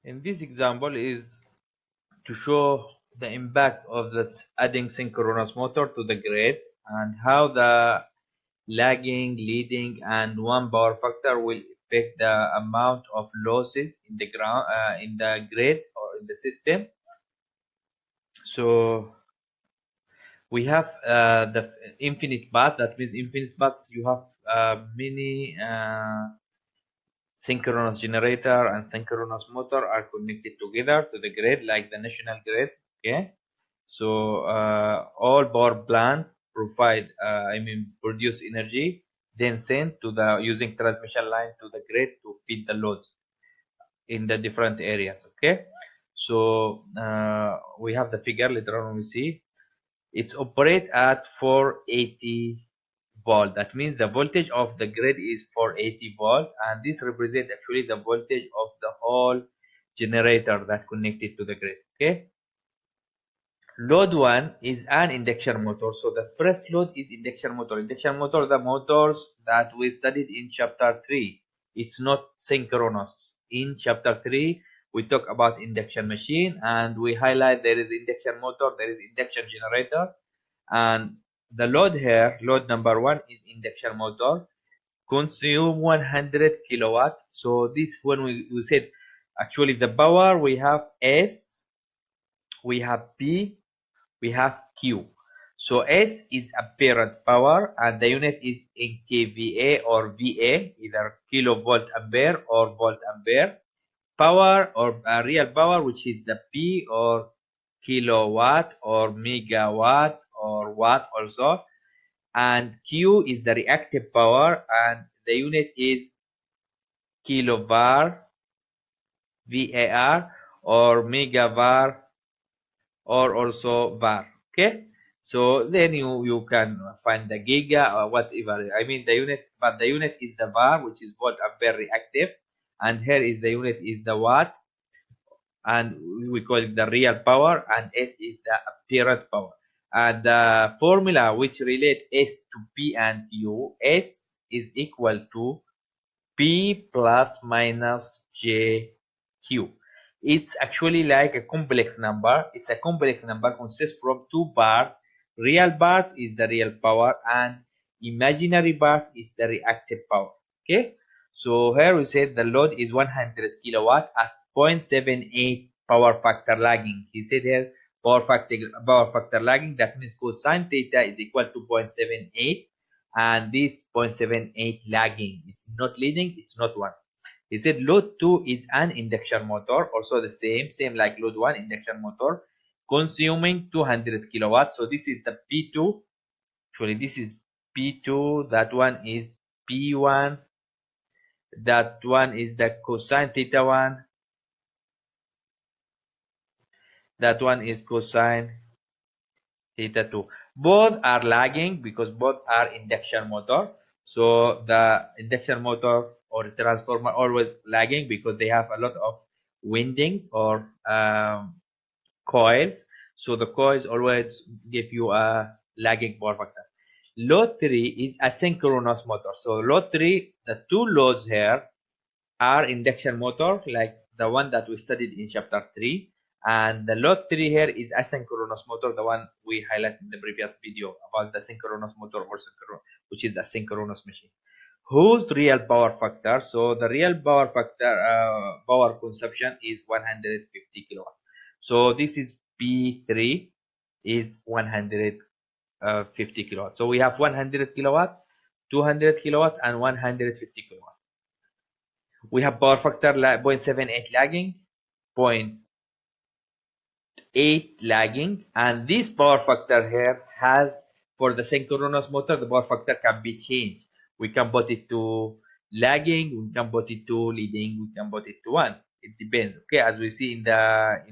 In this example is to show the impact of this adding synchronous motor to the grid and how the lagging, leading, and one power factor will affect the amount of losses in the ground in the grid or in the system. So we have the infinite path. That means infinite paths. You have many synchronous generator and synchronous motor are connected together to the grid like the national grid. Okay, so all power plant provide produce energy, then send to the using transmission line to the grid to feed the loads in the different areas. Okay, so we have the figure later on. We see it's operate at 480 volt. That means the voltage of the grid is 480 volt, and this represents actually the voltage of the whole generator that connected to the grid. Okay, load 1 is an induction motor. So the first load is induction motor. Induction motor, the motors that we studied in chapter 3. It's not synchronous. In chapter 3 we talk about induction machine and we highlight there is induction motor, there is induction generator, and the load here, load number 1 is induction motor, consume 100 kilowatt. So this, when we said actually the power, we have S, we have P, we have Q. So S is apparent power and the unit is in kVA or VA, either kilovolt ampere or volt ampere. Power or real power, which is the P, or kilowatt or megawatt or watt also. And Q is the reactive power and the unit is kilovar, VAR, or megavar, or also var. Okay, so then you can find the giga or whatever. I mean the unit, but the unit is the var, which is volt ampere reactive, and here is the unit is the watt, and we call it the real power, and S is the apparent power. And the formula which relate S to P and Q, S is equal to P plus minus JQ. It's actually like a complex number. It's a complex number, consists from two parts. Real part is the real power and imaginary part is the reactive power. Okay, so here we said the load is 100 kilowatt at 0.78 power factor lagging. He said here power factor lagging, that means cosine theta is equal to 0.78, and this 0.78 lagging. It's not leading, it's not 1. He said load 2 is an induction motor, also the same like load 1, induction motor, consuming 200 kilowatts. So this is the P2. Actually this is P2, that one is P1, that one is the cosine theta 1, that one is cosine theta 2. Both are lagging because both are induction motor. So the induction motor or transformer always lagging because they have a lot of windings or coils. So the coils always give you a lagging power factor. Load 3 is asynchronous motor. So load 3, the two loads here are induction motor like the one that we studied in chapter 3, and the load 3 here is asynchronous motor, the one we highlighted in the previous video about the synchronous motor or which is a synchronous machine. Whose real power factor? So the real power factor power consumption is 150 kilowatt. So this is P3 is 150 kilowatt. So we have 100 kilowatt, 200 kilowatt, and 150 kilowatt. We have power factor 0.78 lagging, 0.8 lagging, and this power factor here has, for the synchronous motor, the power factor can be changed. We can put it to lagging, we can put it to leading, we can put it to 1. It depends. Okay, as we see in the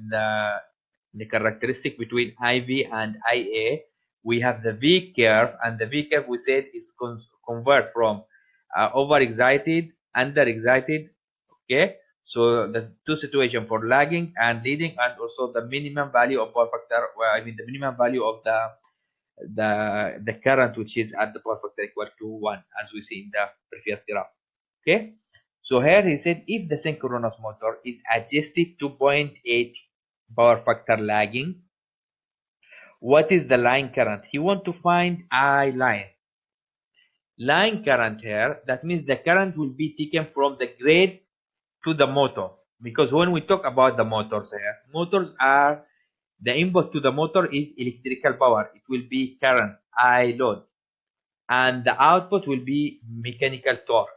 characteristic between IV and IA, we have the V curve, and the V curve we said is convert from overexcited, underexcited. Okay, so the two situation for lagging and leading, and also the minimum value of power factor, well, I mean the minimum value of the current which is at the power factor equal to 1, as we see in the previous graph. Okay, So here he said if the synchronous motor is adjusted to 0.8 power factor lagging, what is the line current? He want to find I line. Line current here, that means the current will be taken from the grid to the motor. Because when we talk about the motors here, motors are, the input to the motor is electrical power. It will be current, I load. And the output will be mechanical torque.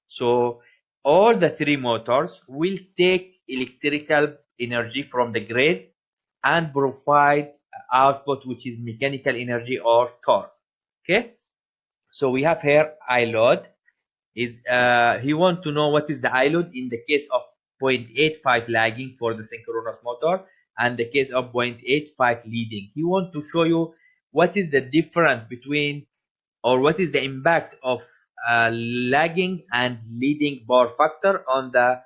So all the three motors will take electrical energy from the grid and provide output, which is mechanical energy or torque. Okay, so we have here I load is he want to know what is the I load in the case of 0.85 lagging for the synchronous motor and the case of 0.85 leading. He want to show you what is the difference between, or what is the impact of lagging and leading power factor on the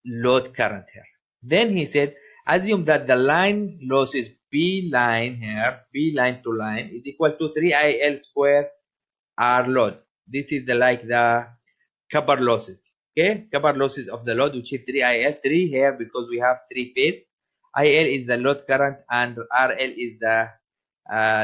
load current here. Then he said, assume that the line losses P line here, P line to line is equal to 3IL square R load. This is the like the copper losses. Okay, copper losses of the load, which is 3IL, 3 here because we have 3 phase. IL is the load current and RL is the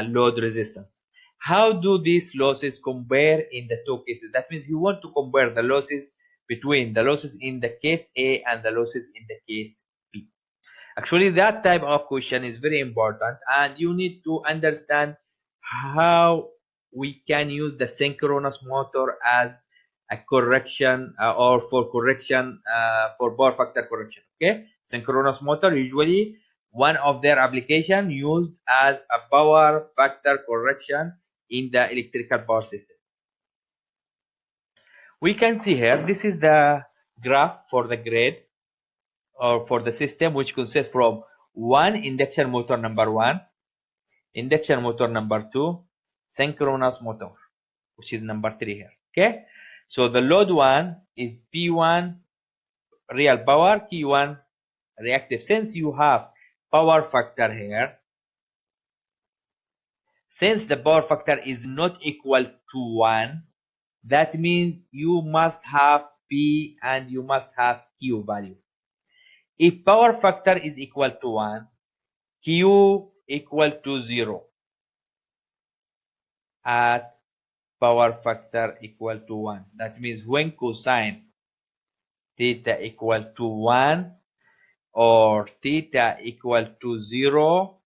load resistance. How do these losses compare in the two cases? That means you want to compare the losses between the losses in the case A and the losses in the case B. Actually, that type of question is very important, and you need to understand how we can use the synchronous motor as a correction or for correction for power factor correction. Okay, synchronous motor usually one of their application used as a power factor correction in the electrical power system. We can see here, this is the graph for the grid or for the system, which consists from one induction motor number 1, induction motor number 2, synchronous motor, which is number 3 here. Okay, so the load 1 is P1 real power, Q1 reactive. Since you have power factor here, since the power factor is not equal to 1, that means you must have P and you must have Q value. If power factor is equal to 1, Q equal to 0 at power factor equal to 1. That means when cosine theta equal to 1 or theta equal to 0,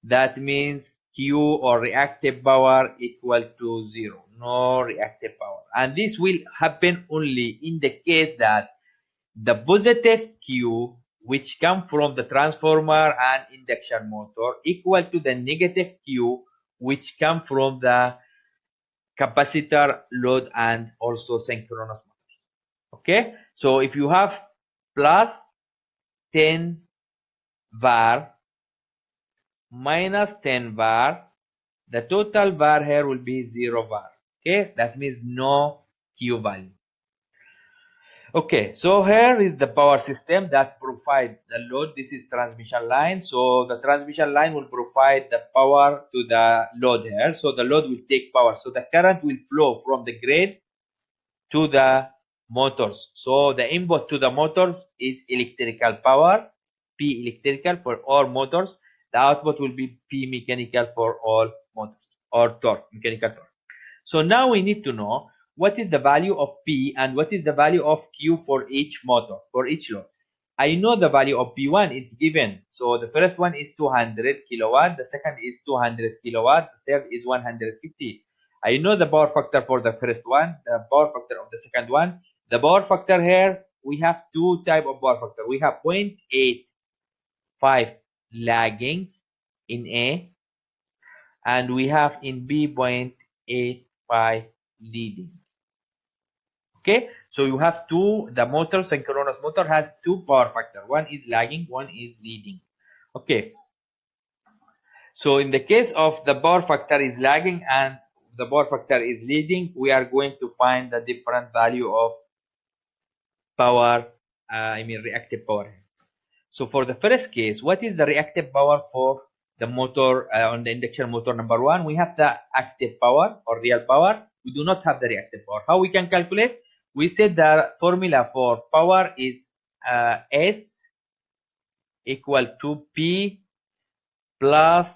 that means Q or reactive power equal to 0. No reactive power. And this will happen only in the case that the positive Q, which come from the transformer and induction motor, equal to the negative Q, which come from the capacitor, load, and also synchronous motors. Okay, so if you have plus 10 var minus 10 var, the total var here will be 0 var. Okay, that means no Q value. Okay, so here is the power system that provide the load. This is transmission line. So the transmission line will provide the power to the load here. So the load will take power. So the current will flow from the grid to the motors. So the input to the motors is electrical power, P electrical for all motors. The output will be P mechanical for all motors, or torque, mechanical torque. So now we need to know what is the value of P and what is the value of Q for each motor, for each load. I know the value of P1 is given. So the first one is 200 kilowatt, the second is 200 kilowatt, the third is 150. I know the power factor for the first one, the power factor of the second one. The power factor here, we have two type of power factor. We have 0.85 lagging in A, and we have in B 0.85 leading. Okay, so you have two, the motor, synchronous motor has two power factor. One is lagging, one is leading. Okay, so in the case of the power factor is lagging and the power factor is leading, we are going to find the different value of power, reactive power. So for the first case, what is the reactive power for the motor on the induction motor number 1? We have the active power or real power. We do not have the reactive power. How we can calculate? we said the formula for power is S equal to P plus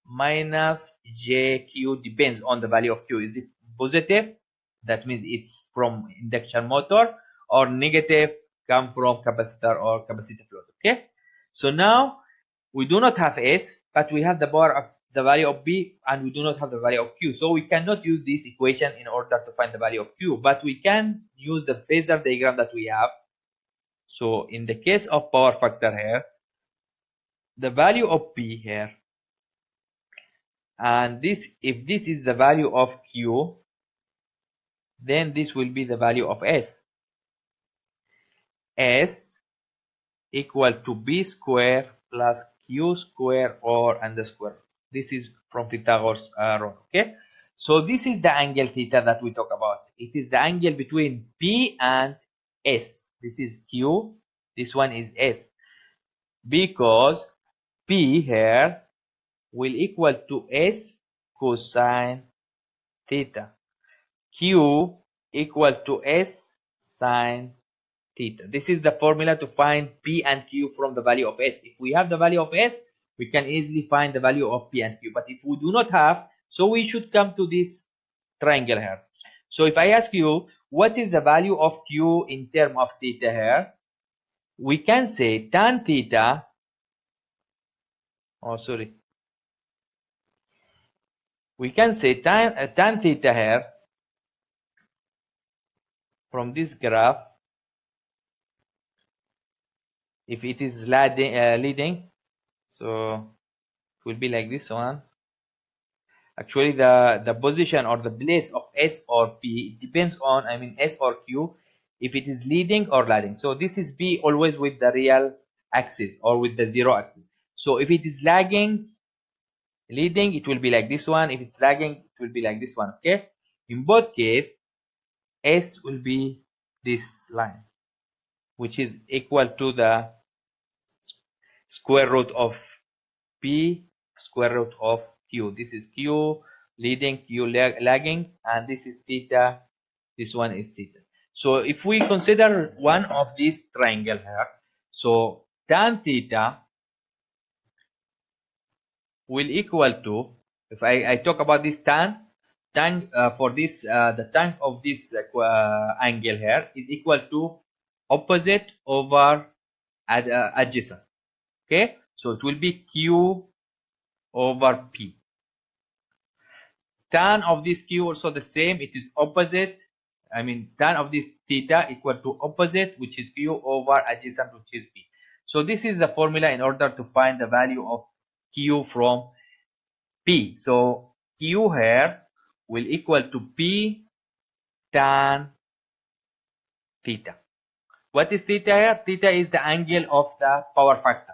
minus JQ, depends on the value of Q. Is it positive? That means it's from induction motor, or negative, come from capacitor or capacitive load. Okay, so now we do not have S, but we have the power of the value of B, and we do not have the value of Q. So we cannot use this equation in order to find the value of Q, but we can use the phasor diagram that we have. So in the case of power factor here, the value of P here, and this, if this is the value of Q, then this will be the value of S. S equal to B square plus Q square or and the square. This is from Pythagoras rule. Okay, so this is the angle theta that we talk about. It is the angle between P and S. This is Q, this one is S, because P here will equal to S cosine theta, Q equal to S sine theta. This is the formula to find P and Q from the value of S. If we have the value of S, we can easily find the value of P and Q. But if we do not have, so we should come to this triangle here. So if I ask you, what is the value of Q in terms of theta here? We can say tan theta, oh sorry, we can say tan theta here from this graph, if it is leading, so it will be like this one. Actually, the position or the place of S or P depends on, I mean, S or Q, if it is leading or lagging. So this is P always with the real axis or with the zero axis. So if it is lagging, leading, it will be like this one. If it's lagging, it will be like this one. Okay, in both case, S will be this line, which is equal to the square root of P square root of Q. This is Q leading, Q lagging, and this is theta, this one is theta. So if we consider one of these triangle here, so tan theta will equal to, if I talk about this tan for this the tan of this angle here is equal to opposite over adjacent. Okay, so it will be Q over P. Tan of this Q also the same, it is opposite, I mean tan of this theta equal to opposite, which is Q, over adjacent, which is P. So this is the formula in order to find the value of Q from P. So Q here will equal to P tan theta. What is theta here? Theta is the angle of the power factor.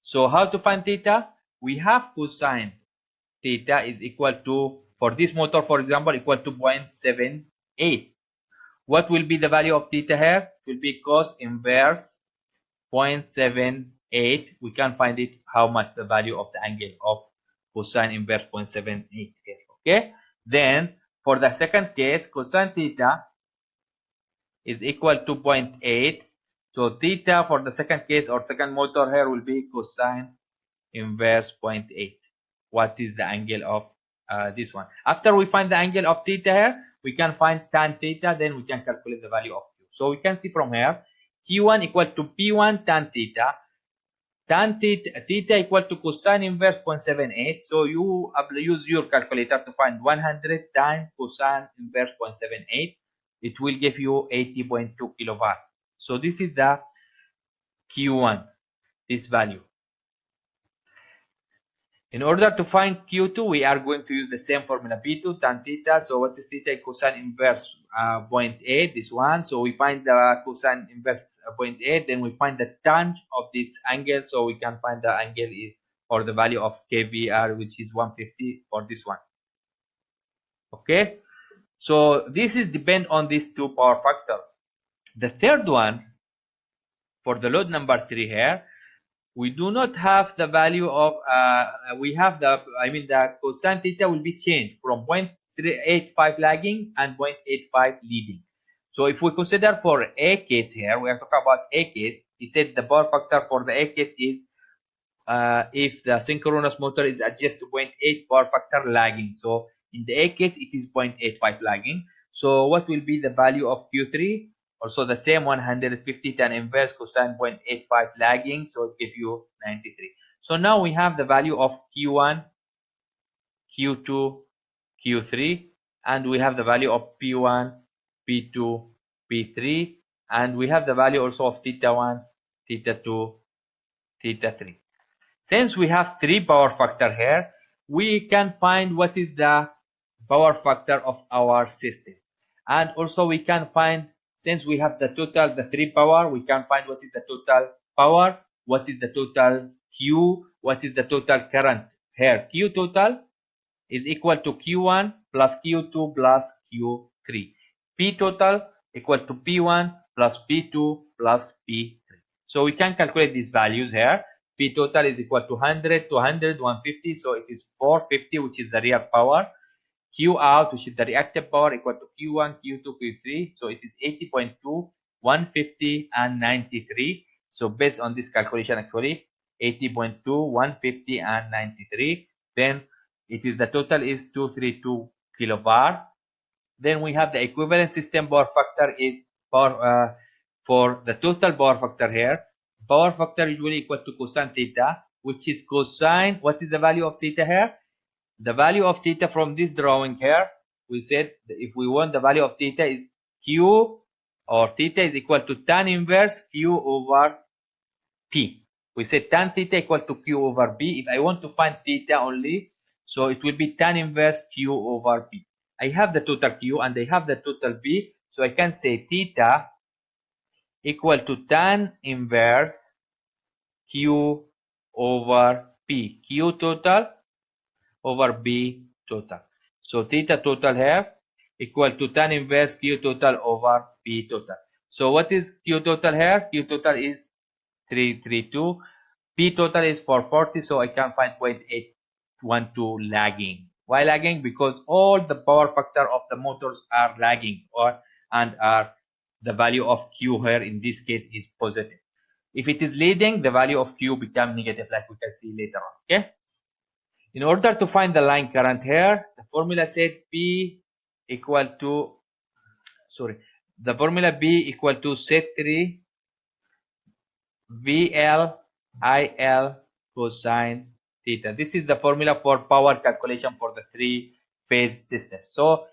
So how to find theta? We have cosine theta is equal to, for this motor for example, equal to 0.78. What will be the value of theta here? It will be cos inverse 0.78. We can find it, how much the value of the angle of cosine inverse 0.78 here. Okay, then for the second case, cosine theta is equal to 0.8. So theta for the second case or second motor here will be cosine inverse 0.8. What is the angle of this one? After we find the angle of theta here, we can find tan theta, then we can calculate the value of Q. So we can see from here, Q1 equal to P1 tan theta. Tan theta equal to cosine inverse 0.78. So you use your calculator to find 100 times cosine inverse 0.78. It will give you 80.2 kilowatt. So this is the Q1, this value. In order to find Q2, we are going to use the same formula, P2 tan theta. So what is theta? Cosine inverse 0.8, this one. So we find the cosine inverse 0.8, then we find the tan of this angle. So we can find the angle is, or the value of KVR, which is 150 for this one. Okay, so this is depend on these two power factor. The third one, for the load number 3 here, we do not have the value of we have the, I mean, the cosine theta will be changed from 0.385 lagging and 0.85 leading. So if we consider for A case here, we are talking about A case. He said the power factor for the A case is if the synchronous motor is adjusted to 0.8 power factor lagging. So in the A case, it is 0.85 lagging. So what will be the value of Q3? Also the same 150 tan inverse cosine 0.85 lagging. So it gives you 93. So now we have the value of Q1, Q2, Q3, and we have the value of P1, P2, P3, and we have the value also of theta 1, theta 2, theta 3. Since we have three power factor here, we can find what is the power factor of our system. And also we can find, since we have the total, the three power, we can find what is the total power, what is the total Q, what is the total current here. Q total is equal to Q1 plus Q2 plus Q3. P total equal to P1 plus P2 plus P3. So we can calculate these values here. P total is equal to 100, 200, 150. So it is 450, which is the real power. Q out, which is the reactive power, equal to Q1, Q2, Q3. So it is 80.2, 150, and 93. So based on this calculation, actually, 80.2, 150, and 93. Then it is the total is 232 kilovar. Then we have the equivalent system power factor is for the total power factor here. Power factor usually equal to cosine theta, which is cosine. What is the value of theta here? The value of theta from this drawing here, we said if we want the value of theta is Q or theta is equal to tan inverse Q over P. We said tan theta equal to Q over B. If I want to find theta only, so it will be tan inverse Q over P. I have the total Q and I have the total B. So I can say theta equal to tan inverse Q over P. Q total over B total. So theta total here equal to tan inverse Q total over P total. So what is Q total here? Q total is 332. P total is 440. So I can find 0.812 lagging. Why lagging? Because all the power factor of the motors are lagging and are the value of Q here in this case is positive. If it is leading, the value of Q become negative, like we can see later on. Okay. In order to find the line current here, the formula said P equal to, the formula B equal to CH3 VL IL cosine theta. This is the formula for power calculation for the three-phase system. So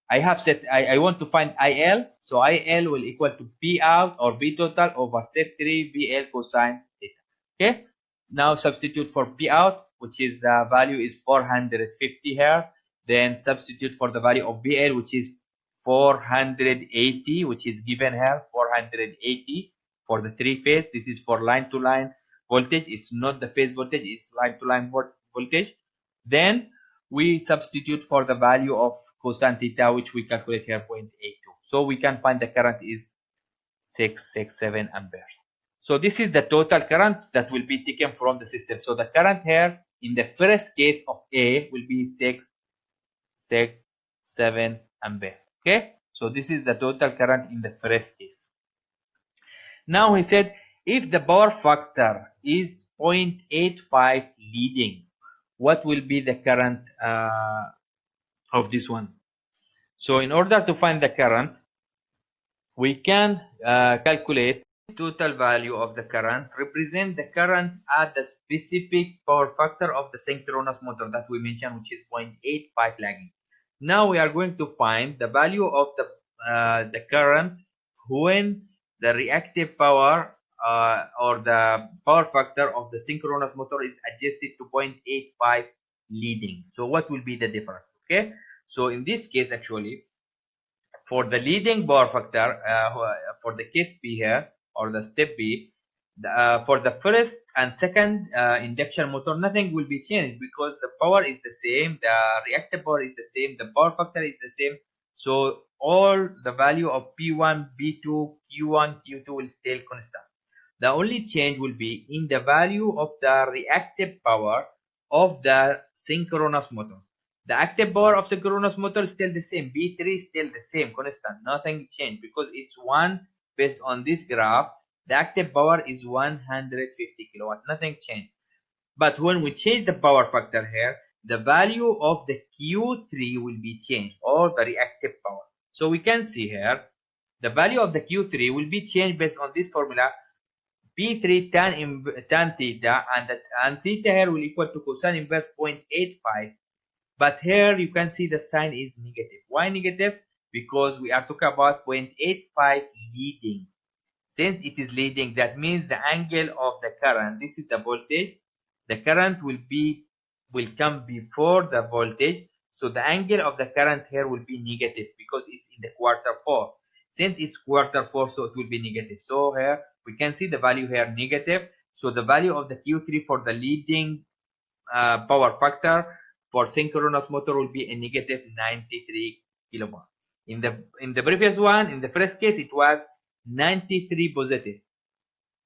I have set, I want to find IL. So IL will equal to P out or B total over CH3 VL cosine theta. Okay. Now substitute for P out, which is the value is 450 here. Then substitute for the value of VL, which is 480, which is given here, 480 for the three phase. This is for line to line voltage. It's not the phase voltage, it's line to line voltage. Then we substitute for the value of cosine theta, which we calculate here 0.82. So we can find the current is 667 amperes. So this is the total current that will be taken from the system. So the current here in the first case of A will be 667 ampere. Okay. So this is the total current in the first case. Now he said if the power factor is 0.85 leading, what will be the current of this one? So in order to find the current, we can calculate total value of the current represent the current at the specific power factor of the synchronous motor that we mentioned, which is 0.85 lagging. Now we are going to find the value of the current when the reactive power or the power factor of the synchronous motor is adjusted to 0.85 leading. So what will be the difference? Okay, so in this case, actually, for the leading power factor, for the case B here or the step B, for the first and second induction motor, nothing will be changed because the power is the same, the reactive power is the same, the power factor is the same. So all the value of P1, B2, Q1, Q2 will stay constant. The only change will be in the value of the reactive power of the synchronous motor. The active power of synchronous motor is still the same. B3 is still the same, constant. Nothing changed because it's one based on this graph. The active power is 150 kilowatt. Nothing changed. But when we change the power factor here, the value of the Q3 will be changed, or the reactive power. So we can see here, the value of the Q3 will be changed based on this formula. P3 tan theta, and theta here will equal to cosine inverse 0.85. But here you can see the sign is negative. Why negative? Because we are talking about 0.85 leading. Since it is leading, that means the angle of the current, this is the voltage, the current will come before the voltage. So the angle of the current here will be negative because it's in the quarter 4. Since it's quarter 4, so it will be negative. So here we can see the value here negative. So the value of the Q3 for the leading power factor for synchronous motor will be a negative 93 kilowatt. In the previous one, in the first case, it was 93 positive.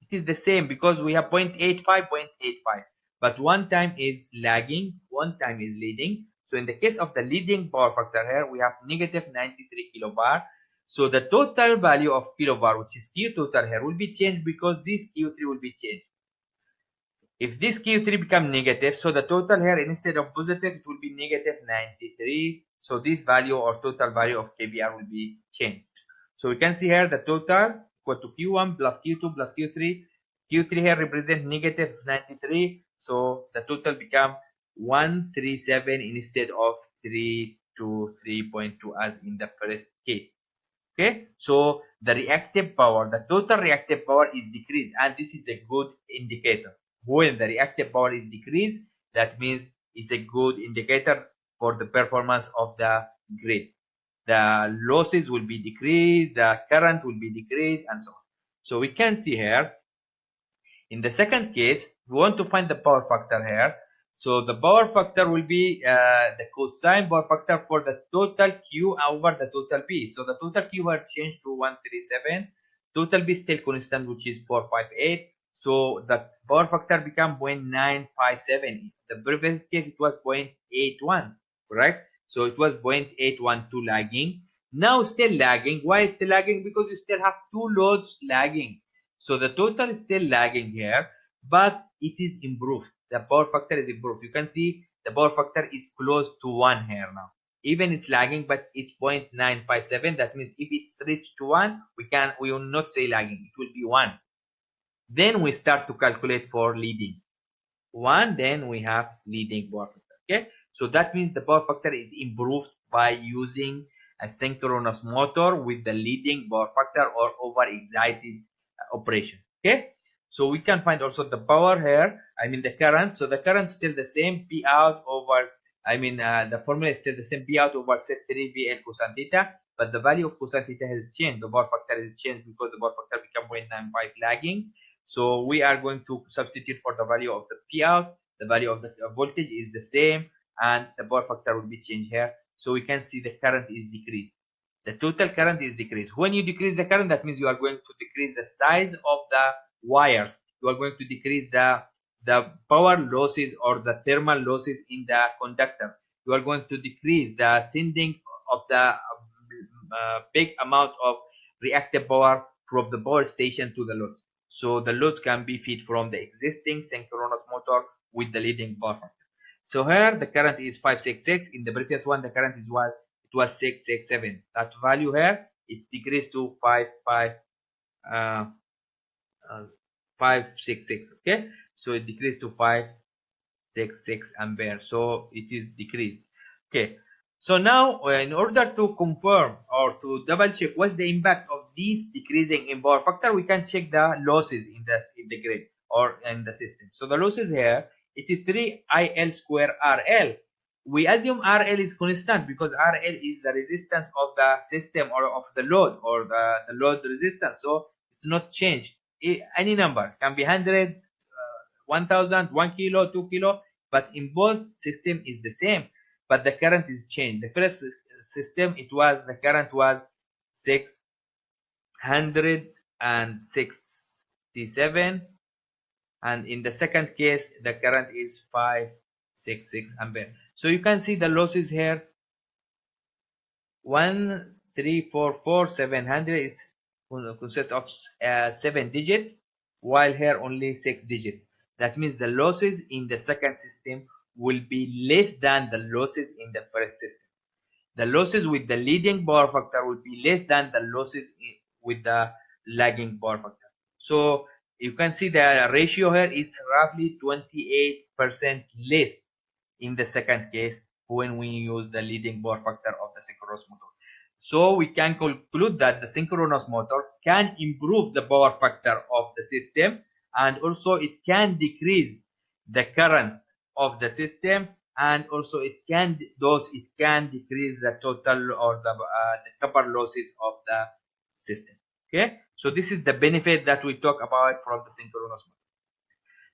It is the same because we have 0.85, 0.85. But one time is lagging, one time is leading. So in the case of the leading power factor here, we have negative 93 kilobar. So the total value of kilobar, which is Q total here, will be changed because this Q3 will be changed. If this Q3 become negative, so the total here instead of positive, it will be negative 93. So this value or total value of KBR will be changed. So we can see here the total equal to Q1 plus Q2 plus Q3. Q3 here represent negative 93. So the total become 137 instead of 323.2 as in the first case. Okay, so the reactive power, the total reactive power is decreased, and this is a good indicator. When the reactive power is decreased, that means it's a good indicator for the performance of the grid. The losses will be decreased, the current will be decreased, and so on. So we can see here, in the second case, we want to find the power factor here. So the power factor will be the cosine power factor for the total Q over the total P. So the total Q will change to 137. Total B still constant, which is 458. So the power factor become 0.957. The previous case it was 0.81, correct? So it was 0.812 lagging. Now still lagging. Why still lagging? Because you still have two loads lagging. So the total is still lagging here, but it is improved. The power factor is improved. You can see the power factor is close to 1 here now. Even it's lagging, but it's 0.957. That means if it's reached to 1, we will not say lagging. It will be 1. Then we start to calculate for leading. 1, then we have leading power factor. Okay, so that means the power factor is improved by using a synchronous motor with the leading power factor or over excited operation. Okay, so we can find also the power here, I mean the current. So the current is still the same, P out over, the formula is still the same, P out over Z3 VL cosine theta, but the value of cosine theta has changed. The power factor has changed because the power factor become 0.95 lagging. So we are going to substitute for the value of the P out. The value of the voltage is the same, and the power factor will be changed here. So we can see the current is decreased. The total current is decreased. When you decrease the current, that means you are going to decrease the size of the wires. You are going to decrease the power losses or the thermal losses in the conductors. You are going to decrease the sending of the big amount of reactive power from the power station to the loads. So the loads can be fed from the existing synchronous motor with the leading power factor. So here the current is 566. In the previous one, the current was 667. That value here it decreased to 566. Okay, so it decreased to 566 ampere. So it is decreased. Okay, so now in order to confirm or to double check what's the impact of this decreasing in power factor, we can check the losses in the grid or in the system. So the losses here, it is 3IL square RL. We assume RL is constant because RL is the resistance of the system or of the load or the load resistance. So it's not changed. Any number can be 100, 1000, 1 kilo, 2 kilo, but in both system is the same, but the current is changed. The first system, the current was 667, and in the second case the current is 566 ampere. So you can see the losses here. 1344700 is consists of 7 digits, while here only 6 digits. That means the losses in the second system will be less than the losses in the first system. The losses with the leading power factor will be less than the losses with the lagging power factor. So you can see the ratio here is roughly 28% less in the second case when we use the leading power factor of the synchronous motor. So we can conclude that the synchronous motor can improve the power factor of the system, and also it can decrease the current of the system, and also it can decrease the total or the copper losses of the system. Okay, so this is the benefit that we talk about from the synchronous motor.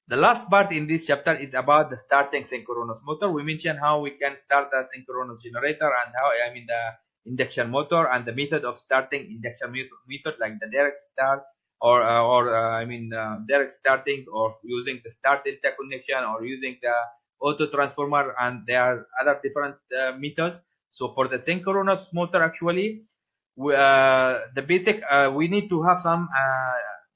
The last part in this chapter is about the starting synchronous motor. We mentioned how we can start the synchronous generator, and how the induction motor, and the method of starting induction method, like the direct start, or direct starting, or using the start delta connection, or using the auto transformer, and there are other different methods. So for the synchronous motor, actually, the basic we need to have some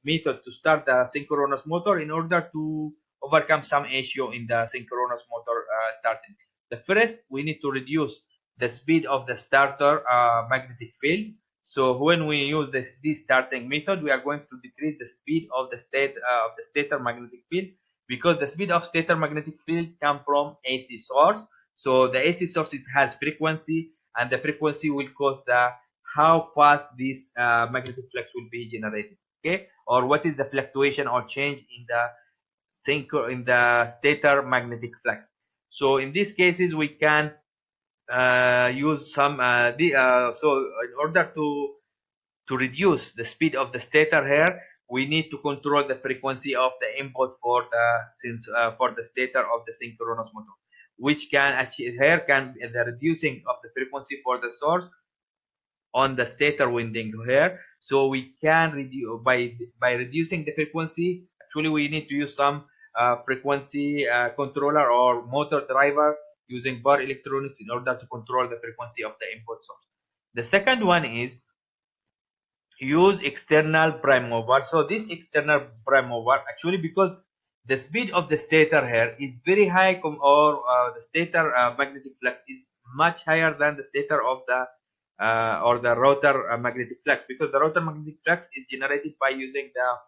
method to start the synchronous motor in order to overcome some issue in the synchronous motor starting. The first, we need to reduce the speed of the starter magnetic field. So when we use this starting method, we are going to decrease the speed of the stator magnetic field, because the speed of stator magnetic field come from AC source. So the AC source, it has frequency, and the frequency will cause the how fast this magnetic flux will be generated. Okay, or what is the fluctuation or change in the stator magnetic flux. So in these cases, we can use some so in order to reduce the speed of the stator here, we need to control the frequency of the input for the stator of the synchronous motor, which can achieve here can the reducing of the frequency for the source on the stator winding here. So we can reduce by reducing the frequency. Actually, we need to use some frequency controller or motor driver using power electronics in order to control the frequency of the input source. The second one is use external prime mover. So this external prime mover, actually, because the speed of the stator here is very high, or the stator magnetic flux is much higher than the stator of the or the rotor magnetic flux, because the rotor magnetic flux is generated by using the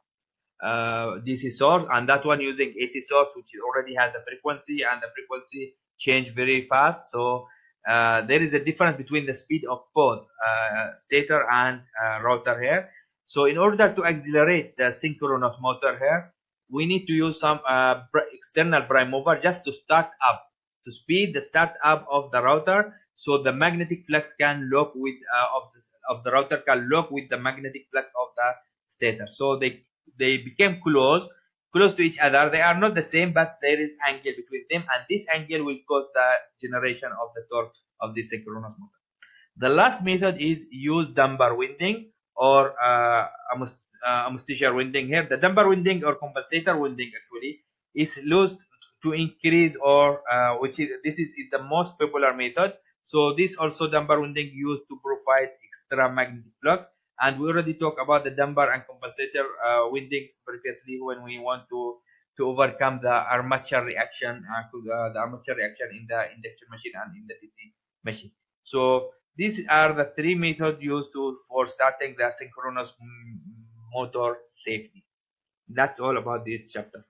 DC source, and that one using AC source, which already has the frequency, and the frequency change very fast. So there is a difference between the speed of both stator and rotor here. So in order to accelerate the synchronous motor here, we need to use some external prime mover just to start up, to speed the start up of the rotor, so the magnetic flux can lock with of the rotor can lock with the magnetic flux of the stator. So they became close to each other. They are not the same, but there is angle between them, and this angle will cause the generation of the torque of the synchronous motor. The last method is use damper winding, or amortization winding. Here, the damper winding or compensator winding actually is used to increase, or this is the most popular method. So this also damper winding used to provide extra magnetic flux, and we already talked about the damper and compensator windings previously when we want to overcome the armature reaction, in the induction machine and in the DC machine. So these are the three methods used for starting the synchronous motor safely. That's all about this chapter.